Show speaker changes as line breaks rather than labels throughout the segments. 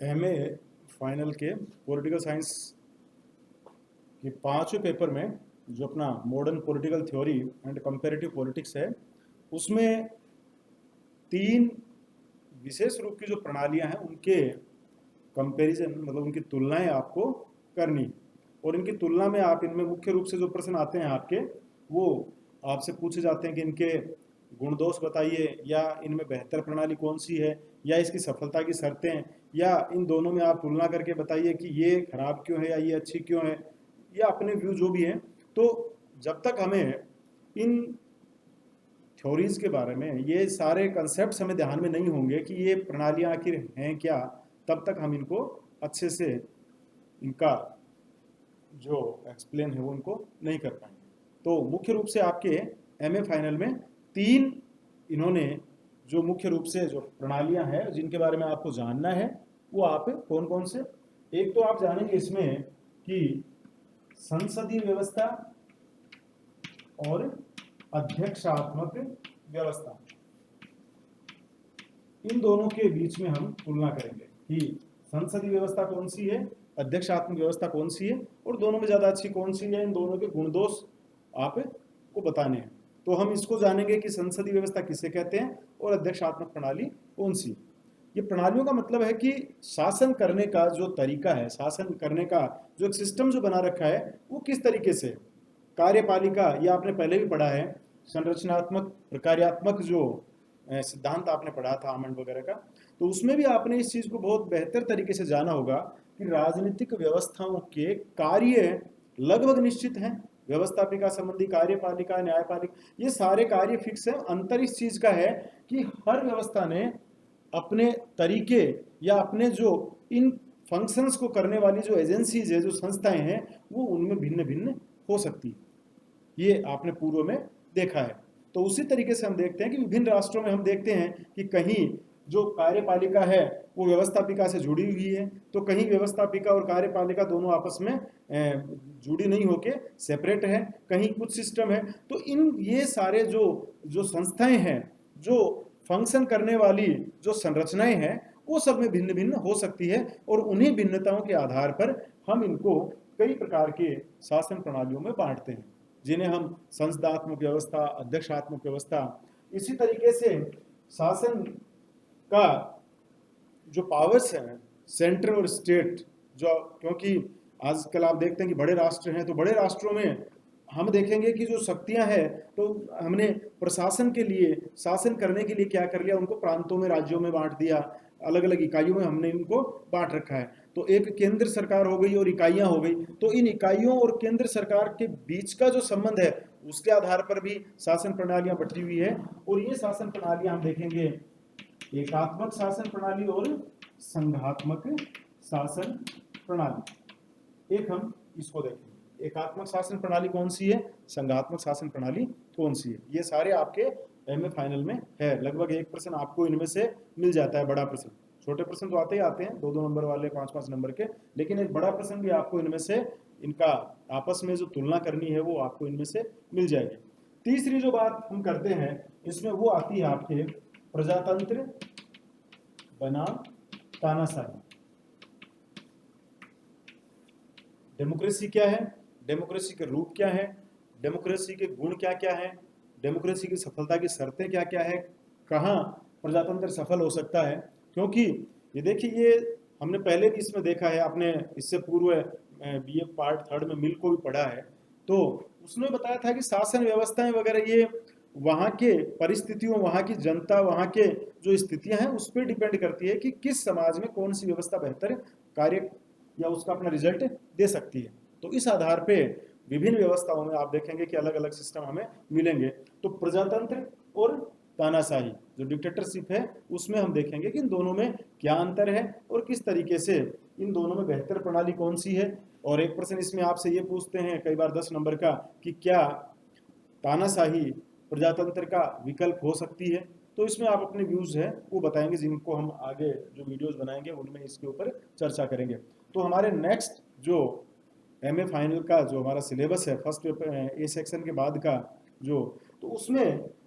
MA final के political science के 5वें पेपर में जो अपना modern political theory and comparative politics है, उसमें 3 विशेष रूप की जो प्रणालियां हैं उनके कंपैरिजन, मतलब उनकी तुलनाएं आपको करनी। और इनकी तुलना में आप इनमें मुख्य रूप से जो प्रश्न आते हैं आपके, वो आपसे पूछे जाते हैं कि इनके गुण दोष बताइए, या इनमें बेहतर प्रणाली कौन सी है, या इसकी सफलता की शर्तें, या इन दोनों में आप तुलना करके बताइए कि ये खराब क्यों है या ये अच्छी क्यों है, या अपने व्यू जो भी हैं। तो जब तक हमें इन थ्योरीज के बारे में ये सारे कंसेप्ट हमें ध्यान में नहीं होंगे कि ये प्रणालियां आखिर हैं क्या, तब तक हम इनको अच्छे से इनका जो एक्सप्लेन है वो उनको नहीं कर पाएंगे। तो मुख्य रूप से आपके एमए फाइनल में 3 इन्होंने जो मुख्य रूप से जो प्रणालियां हैं जिनके बारे में आपको जानना है, वो आप कौन कौन से, एक तो आप जानेंगे इसमें कि संसदीय व्यवस्था और अध्यक्षात्मक व्यवस्था, इन दोनों के बीच में हम तुलना करेंगे कि संसदीय व्यवस्था कौन सी है, अध्यक्षात्मक व्यवस्था कौन सी है, और दोनों में ज्यादा अच्छी कौन सी है। इन दोनों के गुण दोष आपको बताने हैं। तो हम इसको जानेंगे कि संसदीय व्यवस्था किसे कहते हैं और अध्यक्षात्मक प्रणाली कौन सी। ये प्रणालियों का मतलब है कि शासन करने का जो तरीका है, शासन करने का जो एक सिस्टम जो बना रखा है, वो किस तरीके से कार्यपालिका, ये आपने पहले भी पढ़ा है, संरचनात्मक प्रकार्यात्मक जो सिद्धांत आपने पढ़ा था आमंड वगैरह का, तो उसमें भी आपने इस चीज को बहुत बेहतर तरीके से जाना होगा कि राजनीतिक व्यवस्थाओं के कार्य लगभग निश्चित हैं। व्यवस्थापिका संबंधी, कार्यपालिका, न्यायपालिका, ये सारे कार्य फिक्स है। अंतर इस चीज का है कि हर व्यवस्था ने अपने तरीके या अपने जो इन फंक्शंस को करने वाली जो एजेंसीज है, जो संस्थाएं हैं, वो उनमें भिन्न भिन्न हो सकती है। ये आपने पूर्व में देखा है। तो उसी तरीके से हम देखते हैं कि विभिन्न राष्ट्रों में हम देखते हैं कि कहीं जो कार्यपालिका है वो व्यवस्थापिका से जुड़ी हुई है, तो कहीं व्यवस्थापिका और कार्यपालिका दोनों आपस में जुड़ी नहीं होके सेपरेट है, कहीं कुछ सिस्टम है। तो इन ये सारे जो जो संस्थाएं हैं, जो फंक्शन करने वाली जो संरचनाएं हैं, वो सब में भिन्न भिन्न हो सकती है, और उन्हीं भिन्नताओं के आधार पर हम इनको कई प्रकार के शासन प्रणालियों में बांटते हैं, जिन्हें हम संसदात्मक व्यवस्था, अध्यक्षात्मक व्यवस्था। इसी तरीके से शासन का जो पावर्स हैं, सेंटर और स्टेट, जो क्योंकि आजकल आप देखते हैं कि बड़े राष्ट्र हैं, तो बड़े राष्ट्रों में हम देखेंगे कि जो शक्तियां हैं, तो हमने प्रशासन के लिए, शासन करने के लिए क्या कर लिया, उनको प्रांतों में, राज्यों में बांट दिया, अलग अलग इकाइयों में हमने इनको बांट रखा है। तो एक केंद्र सरकार हो गई और इकाइयां हो गई, तो इन इकाइयों और केंद्र सरकार के बीच का जो संबंध है, उसके आधार पर भी शासन प्रणालियां बटी हुई है। और ये शासन प्रणालियां हम देखेंगे एकात्मक शासन प्रणाली और संघात्मक शासन प्रणाली। एक हम इसको देखेंगे, एकात्मक शासन प्रणाली कौन सी है, संघात्मक शासन प्रणाली कौन सी है। ये सारे आपके एमए फाइनल में है। लगभग एक प्रश्न आपको इनमें से मिल जाता है, बड़ा प्रश्न। छोटे प्रश्न तो आते ही आते हैं, 2-2 नंबर वाले, 5-5 नंबर के, लेकिन एक बड़ा प्रश्न भी आपको इनमें से, इनका आपस में जो तुलना करनी है वो आपको इनमें से मिल जाएगी। तीसरी जो बात हम करते हैं इसमें, वो आती है आपके प्रजातंत्र बनाम तानाशाही। डेमोक्रेसी क्या है, डेमोक्रेसी के रूप क्या है, डेमोक्रेसी के गुण क्या क्या है, डेमोक्रेसी की सफलता की शर्तें क्या क्या है, कहाँ प्रजातंत्र सफल हो सकता है। क्योंकि ये देखिए, ये हमने पहले भी इसमें देखा है, आपने इससे पूर्व बीए पार्ट 3 में मिल को भी पढ़ा है, तो उसने बताया था कि शासन व्यवस्थाएं वगैरह ये वहाँ के परिस्थितियों, वहाँ की जनता, वहाँ के जो स्थितियां हैं उस पर डिपेंड करती है कि किस समाज में कौन सी व्यवस्था बेहतर कार्य या उसका अपना रिजल्ट दे सकती है। तो इस आधार पे विभिन्न व्यवस्थाओं में आप देखेंगे कि अलग अलग सिस्टम हमें मिलेंगे। तो प्रजातंत्र और तानाशाही जो डिक्टेटरशिप है, उसमें हम देखेंगे कि इन दोनों में क्या अंतर है और किस तरीके से इन दोनों में बेहतर प्रणाली कौन सी है। और एक प्रश्न इसमें आपसे ये पूछते हैं कई बार 10 नंबर का, कि क्या तानाशाही प्रजातंत्र का विकल्प हो सकती है। तो इसमें आप अपने व्यूज है वो बताएंगे, जिनको हम आगे जो वीडियोस बनाएंगे उनमें इसके ऊपर चर्चा करेंगे। तो हमारे नेक्स्ट जो एमए फाइनल का जो हमारा सिलेबस है, फर्स्ट पेपर ए सेक्शन के बाद का जो, तो उसमें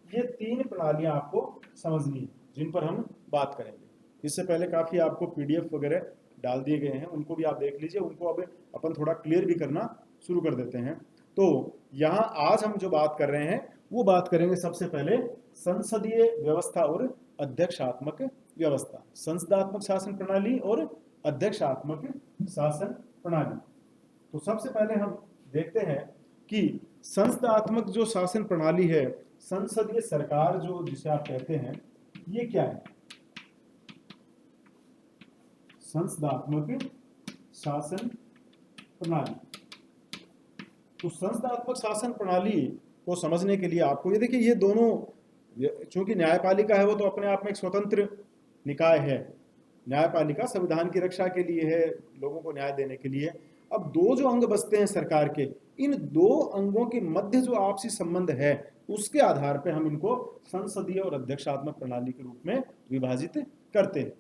ये 3 प्रणालियां आपको समझनी है जिन पर हम बात करेंगे। इससे पहले काफ़ी आपको PDF वगैरह डाल दिए गए हैं, उनको भी आप देख लीजिए। उनको अब अपन थोड़ा क्लियर भी करना शुरू कर देते हैं। तो यहाँ आज हम जो बात कर रहे हैं वो बात करेंगे सबसे पहले संसदीय व्यवस्था और अध्यक्षात्मक व्यवस्था, संसदात्मक शासन प्रणाली और अध्यक्षात्मक शासन प्रणाली। तो सबसे पहले हम देखते हैं कि संसदात्मक जो शासन प्रणाली है, संसदीय सरकार जो जिसे आप कहते हैं, ये क्या है? संसदात्मक शासन प्रणाली। तो संसदात्मक शासन प्रणाली को समझने के लिए आपको ये देखिए, ये दोनों, चूंकि न्यायपालिका है वो तो अपने आप में एक स्वतंत्र निकाय है। न्यायपालिका संविधान की रक्षा के लिए है, लोगों को न्याय देने के लिए। अब दो जो अंग बसते हैं सरकार के, इन दो अंगों के मध्य जो आपसी संबंध है उसके आधार पर हम इनको संसदीय और अध्यक्षात्मक प्रणाली के रूप में विभाजित करते हैं।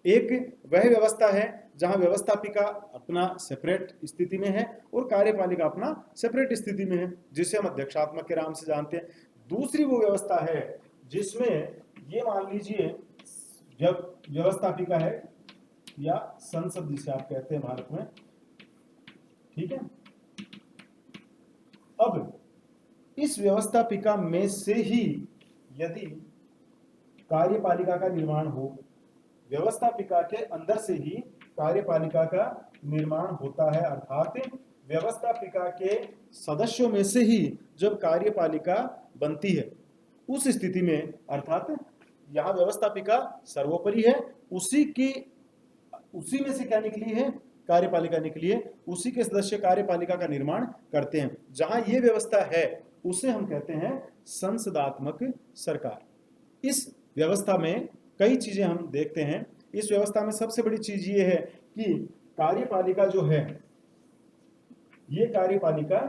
एक वह व्यवस्था है जहां व्यवस्थापिका अपना सेपरेट स्थिति में है और कार्यपालिका अपना सेपरेट स्थिति में है, जिसे हम अध्यक्षात्मक के नाम से जानते हैं। दूसरी वो व्यवस्था है जिसमें ये मान लीजिए जब व्यवस्थापिका है या संसद जिसे आप कहते हैं भारत में, ठीक है। अब इस व्यवस्थापिका में से ही यदि कार्यपालिका का निर्माण हो, व्यवस्थापिका के अंदर से ही कार्यपालिका का निर्माण होता है, अर्थात व्यवस्थापिका के सदस्यों में से ही जब कार्यपालिका बनती है, उस स्थिति में अर्थात यहाँ व्यवस्थापिका सर्वोपरि है, उसी में से क्या निकली है? कार्यपालिका निकली है, उसी के सदस्य कार्यपालिका का निर्माण करते हैं। जहां ये व्यवस्था है उसे हम कहते हैं संसदात्मक सरकार। इस व्यवस्था में कई चीजें हम देखते हैं। इस व्यवस्था में सबसे बड़ी चीज ये है कि कार्यपालिका जो है, ये कार्यपालिका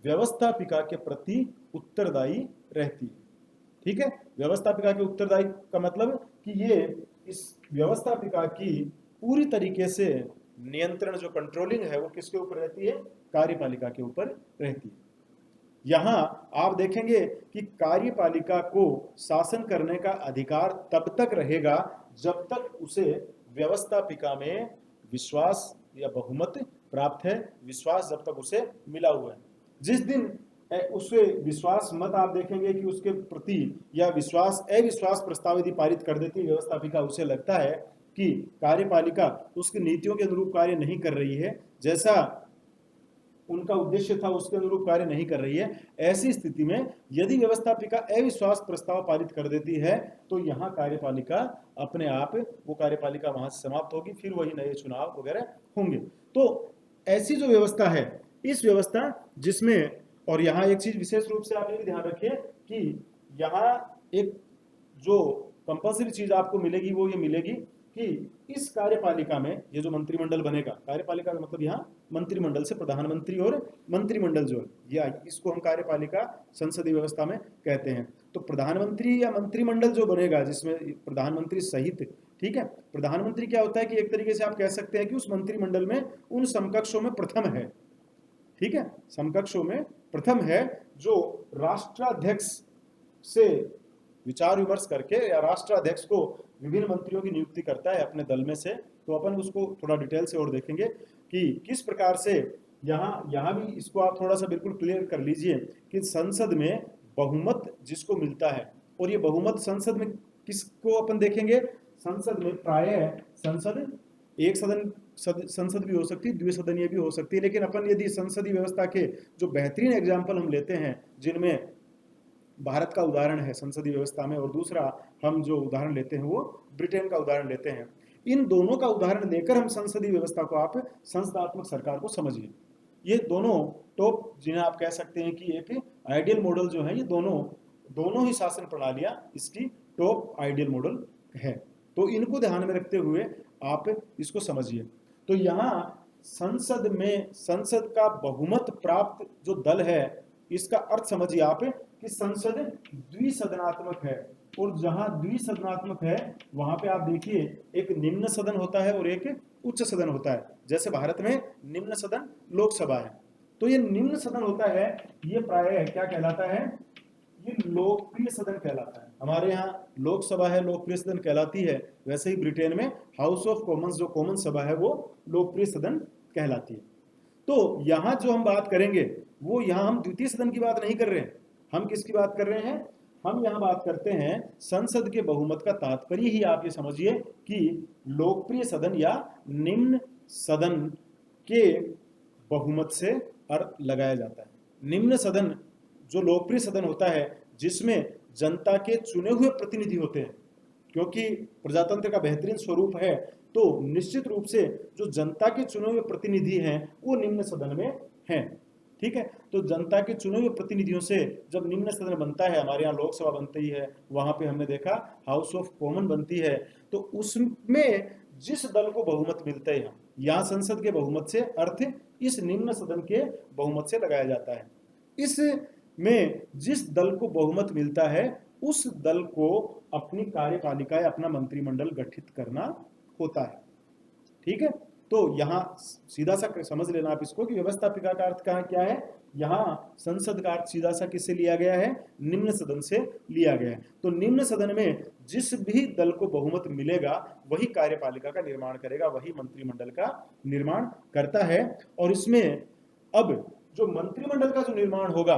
व्यवस्थापिका के प्रति उत्तरदायी रहती है, ठीक है। व्यवस्थापिका के उत्तरदायी का मतलब कि ये इस व्यवस्थापिका की पूरी तरीके से नियंत्रण, जो कंट्रोलिंग है वो किसके ऊपर रहती है? कार्यपालिका के ऊपर रहती है। यहां आप देखेंगे कि कार्यपालिका को शासन करने का अधिकार तब तक रहेगा जब तक उसे व्यवस्थापिका में विश्वास या बहुमत प्राप्त है, विश्वास जब तक उसे मिला हुआ है। जिस दिन उसे विश्वास मत आप देखेंगे कि उसके प्रति या अविश्वास प्रस्ताव यदि पारित कर देती है व्यवस्थापिका, उसे लगता है कि कार्यपालिका उसकी नीतियों के अनुरूप कार्य नहीं कर रही है, जैसा उनका उद्देश्य था उसके अनुरूप कार्य नहीं कर रही है, ऐसी स्थिति में यदि व्यवस्थापिका अविश्वास प्रस्ताव पारित कर देती है तो यहाँ कार्यपालिका अपने आप, वो कार्यपालिका वहां से समाप्त होगी, फिर वही नए चुनाव वगैरह होंगे। तो ऐसी जो व्यवस्था है, इस व्यवस्था जिसमें, और यहाँ एक चीज विशेष रूप से आप ये भी ध्यान रखिए कि यहाँ एक जो कंपल्सरी चीज आपको मिलेगी वो ये मिलेगी कि इस कार्यपालिका में ये जो मंत्रिमंडल बनेगा, कार्यपालिका का मतलब यहाँ मंत्रिमंडल से प्रधानमंत्री और मंत्रिमंडल जो है, या इसको हम कार्यपालिका संसदीय व्यवस्था में कहते हैं। तो प्रधानमंत्री या मंत्रिमंडल जो बनेगा जिसमें प्रधानमंत्री सहित, ठीक है, प्रधानमंत्री क्या होता है कि एक तरीके से आप कह सकते हैं कि उस मंत्रिमंडल में उन समकक्षों में प्रथम है, ठीक है, समकक्षों में प्रथम है, जो राष्ट्राध्यक्ष से विचार विमर्श करके या राष्ट्राध्यक्ष को विभिन्न मंत्रियों की नियुक्ति करता है अपने दल में से। तो अपन उसको थोड़ा डिटेल से और देखेंगे कि किस प्रकार से यहाँ भी इसको आप थोड़ा सा बिल्कुल क्लियर कर लीजिए कि संसद में बहुमत जिसको मिलता है, और ये बहुमत संसद में किसको अपन देखेंगे? संसद में प्रायः संसद एक सदन संसद भी हो सकती है, द्विसदनीय भी हो सकती है, लेकिन अपन यदि संसदीय व्यवस्था के जो बेहतरीन एग्जाम्पल हम लेते हैं, जिनमें भारत का उदाहरण है संसदीय व्यवस्था में, और दूसरा हम जो उदाहरण लेते हैं वो ब्रिटेन का उदाहरण लेते हैं, इन दोनों का उदाहरण लेकर हम संसदीय व्यवस्था को आप संसदात्मक सरकार को समझिए। ये दोनों टॉप, जिन्हें आप कह सकते हैं कि एक आइडियल मॉडल जो है, ये दोनों ही शासन प्रणालियां इसकी टॉप आइडियल मॉडल है। तो इनको ध्यान में रखते हुए आप इसको समझिए। तो यहाँ संसद का बहुमत प्राप्त जो दल है, इसका अर्थ समझिए आप कि संसद द्विसदनात्मक है, और जहां द्विसदनात्मक है वहां पे आप देखिए एक निम्न सदन होता है और एक उच्च सदन होता है। जैसे भारत में निम्न सदन लोकसभा है, तो ये निम्न सदन होता है, ये प्रायः क्या कहलाता है? ये लोकप्रिय सदन कहलाता है। हमारे यहाँ लोकसभा है, लोकप्रिय सदन कहलाती है, वैसे ही ब्रिटेन में हाउस ऑफ कॉमन्स जो कॉमन सभा है वो लोकप्रिय सदन कहलाती है। तो यहाँ जो हम बात करेंगे वो यहाँ हम द्वितीय सदन की बात नहीं कर रहे हैं, हम किसकी बात कर रहे हैं? हम यहाँ बात करते हैं संसद के बहुमत का तात्पर्य ही आप ये समझिए कि लोकप्रिय सदन या निम्न सदन के बहुमत से अर्थ लगाया जाता है। निम्न सदन जो लोकप्रिय सदन होता है जिसमें जनता के चुने हुए प्रतिनिधि होते हैं, क्योंकि प्रजातंत्र का बेहतरीन स्वरूप है तो निश्चित रूप से जो जनता के चुने हुए प्रतिनिधि हैं वो निम्न सदन में हैं। ठीक है, तो जनता के चुने हुए प्रतिनिधियों से जब निम्न सदन बनता है, हमारे यहाँ लोकसभा बनती है, वहां पे हमने देखा हाउस ऑफ कॉमन बनती है, तो उसमें जिस दल को बहुमत मिलता है, यहाँ संसद के बहुमत से अर्थ इस निम्न सदन के बहुमत से लगाया जाता है। इसमें जिस दल को बहुमत मिलता है उस दल को अपनी कार्यपालिका या अपना मंत्रिमंडल गठित करना होता है। ठीक है, तो यहां सीधा सा समझ लेना आप इसको कि व्यवस्थापिका का अर्थ कहां क्या है। यहां संसद का अर्थ सीधा सा किससे लिया गया है? निम्न सदन से लिया गया है। तो निम्न सदन में जिस भी दल को बहुमत मिलेगा वही कार्यपालिका का निर्माण करेगा, वही मंत्रिमंडल का निर्माण करता है। और इसमें अब जो मंत्रिमंडल का जो निर्माण होगा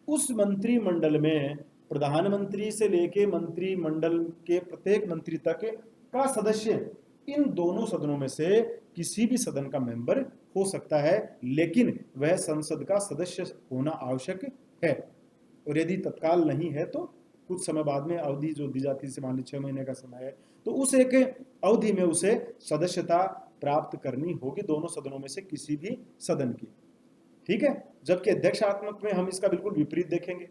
उस मंत्रिमंडल में प्रधानमंत्री से लेके मंत्रिमंडल के प्रत्येक मंत्री तक का सदस्य इन दोनों सदनों में से किसी भी सदन का मेंबर हो सकता है, लेकिन वह संसद का सदस्य होना आवश्यक है। और यदि तत्काल नहीं है तो कुछ समय बाद में अवधि जो दी जाती है, मान लीजिए 6 महीने का समय है, तो उस एक अवधि में उसे सदस्यता प्राप्त करनी होगी दोनों सदनों में से किसी भी सदन की। ठीक है, जबकि अध्यक्षात्मक में हम इसका बिल्कुल विपरीत देखेंगे।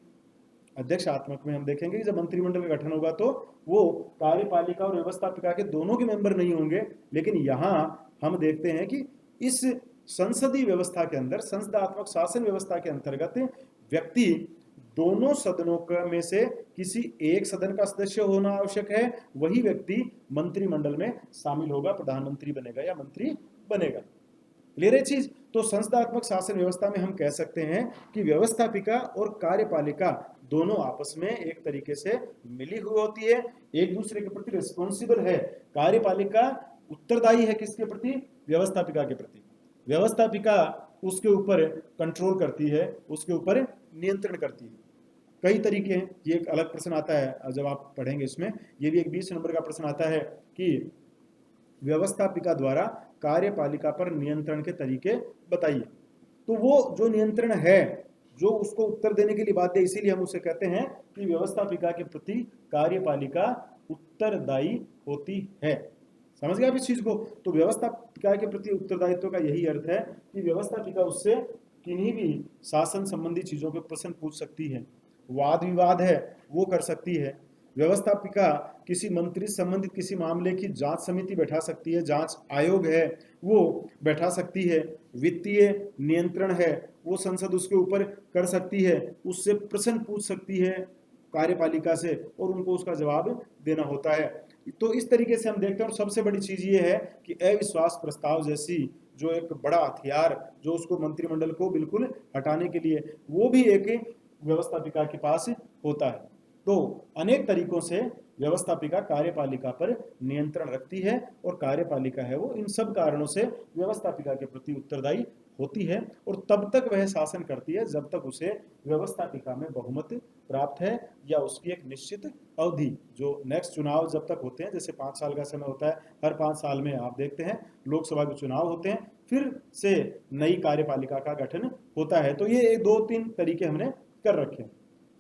अध्यक्षात्मक में हम देखेंगे कि जब मंत्रिमंडल का गठन होगा तो वो कार्यपालिका और व्यवस्थापिका के दोनों के मेंबर नहीं होंगे, लेकिन यहां हम देखते हैं कि इस संसदीय व्यवस्था के अंदर, संसदात्मक शासन व्यवस्था के अंतर्गत व्यक्ति दोनों सदनों में से किसी एक सदन का सदस्य होना आवश्यक है, वही व्यक्ति मंत्रिमंडल में शामिल होगा, प्रधानमंत्री बनेगा या मंत्री बनेगा। क्लियर है चीज? तो संसदात्मक शासन व्यवस्था में हम कह सकते हैं कि व्यवस्थापिका और कार्यपालिका दोनों आपस में एक तरीके से मिली हुई होती है, एक दूसरे के प्रति रिस्पॉन्सिबल है। कार्यपालिका उत्तरदायी है किसके प्रति? व्यवस्थापिका के प्रति। व्यवस्थापिका उसके ऊपर कंट्रोल करती है, उसके ऊपर नियंत्रण करती है। कई तरीके हैं, ये एक अलग प्रश्न आता है जब आप पढ़ेंगे इसमें, ये भी एक 20 नंबर का प्रश्न आता है कि व्यवस्थापिका द्वारा कार्यपालिका पर नियंत्रण के तरीके बताइए। तो वो जो नियंत्रण है, जो उसको उत्तर देने के लिए बाध्य है, इसीलिए हम उसे कहते हैं कि व्यवस्थापिका के प्रति कार्यपालिका उत्तरदायी होती है। समझ गए आप इस चीज को? तो व्यवस्थापिका के प्रति उत्तरदायित्व का यही अर्थ है कि व्यवस्थापिका उससे किन्हीं भी शासन संबंधी चीजों के प्रश्न पूछ सकती है, वाद विवाद है वो कर सकती है। व्यवस्थापिका किसी मंत्री संबंधित किसी मामले की जांच समिति बैठा सकती है, जांच आयोग है वो बैठा सकती है। वित्तीय नियंत्रण है वो संसद उसके ऊपर कर सकती है, उससे प्रश्न पूछ सकती है कार्यपालिका से और उनको उसका जवाब देना होता है। तो इस तरीके से हम देखते हैं। और सबसे बड़ी चीज ये है कि अविश्वास प्रस्ताव जैसी जो एक बड़ा हथियार जो उसको मंत्रिमंडल को बिल्कुल हटाने के लिए, वो भी एक व्यवस्थापिका के पास होता है। तो अनेक तरीकों से व्यवस्थापिका कार्यपालिका पर नियंत्रण रखती है और कार्यपालिका है वो इन सब कारणों से व्यवस्थापिका के प्रति उत्तरदायी होती है और तब तक वह शासन करती है जब तक उसे व्यवस्थापिका में बहुमत प्राप्त है या उसकी एक निश्चित अवधि, जो नेक्स्ट चुनाव जब तक होते हैं, जैसे 5 साल का समय होता है, हर 5 साल में आप देखते हैं लोकसभा के चुनाव होते हैं, फिर से नई कार्यपालिका का गठन होता है। तो ये 2-3 तरीके हमने कर रखे हैं।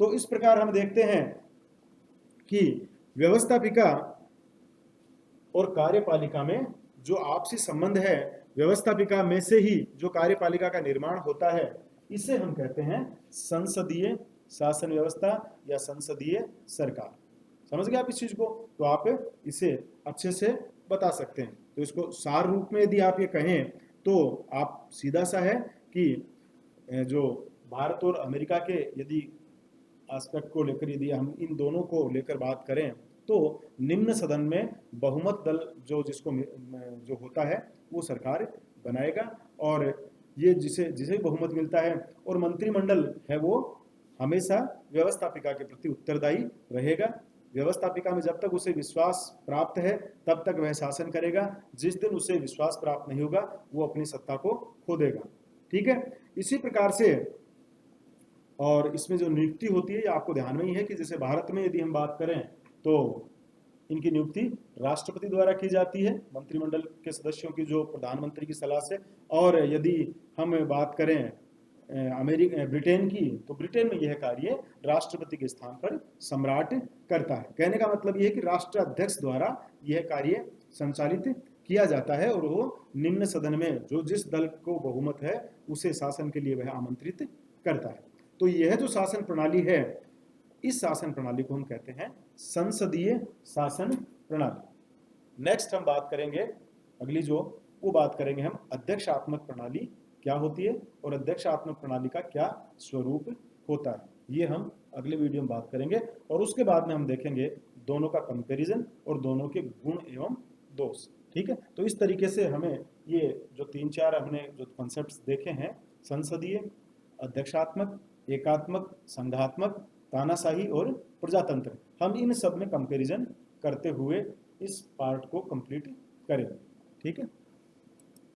तो इस प्रकार हम देखते हैं कि व्यवस्थापिका और कार्यपालिका में जो आपसी संबंध है, व्यवस्थापिका में से ही जो कार्यपालिका का निर्माण होता है, इसे हम कहते हैं संसदीय शासन व्यवस्था या संसदीय सरकार। समझ गए आप इस चीज को? तो आप इसे अच्छे से बता सकते हैं। तो इसको सार रूप में यदि आप ये कहें तो आप सीधा सा है कि जो भारत और अमेरिका के यदि एस्पेक्ट को लेकर यदि हम इन दोनों को लेकर बात करें तो निम्न सदन में बहुमत दल जो जिसको जो होता है वो सरकार बनाएगा और ये जिसे जिसे बहुमत मिलता है, और मंत्रिमंडल है वो हमेशा व्यवस्थापिका के प्रति उत्तरदायी रहेगा। व्यवस्थापिका में जब तक उसे विश्वास प्राप्त है तब तक वह शासन करेगा। जिस दिन उसे विश्वास प्राप्त नहीं होगा वो अपनी सत्ता को खो देगा। ठीक है, इसी प्रकार से और इसमें जो नियुक्ति होती है ये आपको ध्यान में ही है कि जैसे भारत में यदि हम बात करें तो इनकी नियुक्ति राष्ट्रपति द्वारा की जाती है, मंत्रिमंडल के सदस्यों की जो प्रधानमंत्री की सलाह से। और यदि हम बात करें ब्रिटेन की, तो ब्रिटेन में यह कार्य राष्ट्रपति के स्थान पर सम्राट करता है। कहने का मतलब यह है कि राष्ट्राध्यक्ष द्वारा यह कार्य संचालित किया जाता है और वो निम्न सदन में जो जिस दल को बहुमत है उसे शासन के लिए वह आमंत्रित करता है। तो यह जो शासन प्रणाली है, इस शासन प्रणाली को हम कहते हैं संसदीय शासन प्रणाली। नेक्स्ट हम बात करेंगे, अगली जो वो बात करेंगे हम अध्यक्षात्मक प्रणाली क्या होती है और अध्यक्षात्मक प्रणाली का क्या स्वरूप होता है, ये हम अगले वीडियो में बात करेंगे। और उसके बाद में हम देखेंगे दोनों का कंपैरिजन और दोनों के गुण एवं दोष। ठीक है, तो इस तरीके से हमें ये जो 3-4 हमने जो कॉन्सेप्ट्स देखे हैं, संसदीय, अध्यक्षात्मक, एकात्मक, संघात्मक, तानाशाही और प्रजातंत्र, हम इन सब में कंपैरिजन करते हुए इस पार्ट को कंप्लीट करेंगे। ठीक है।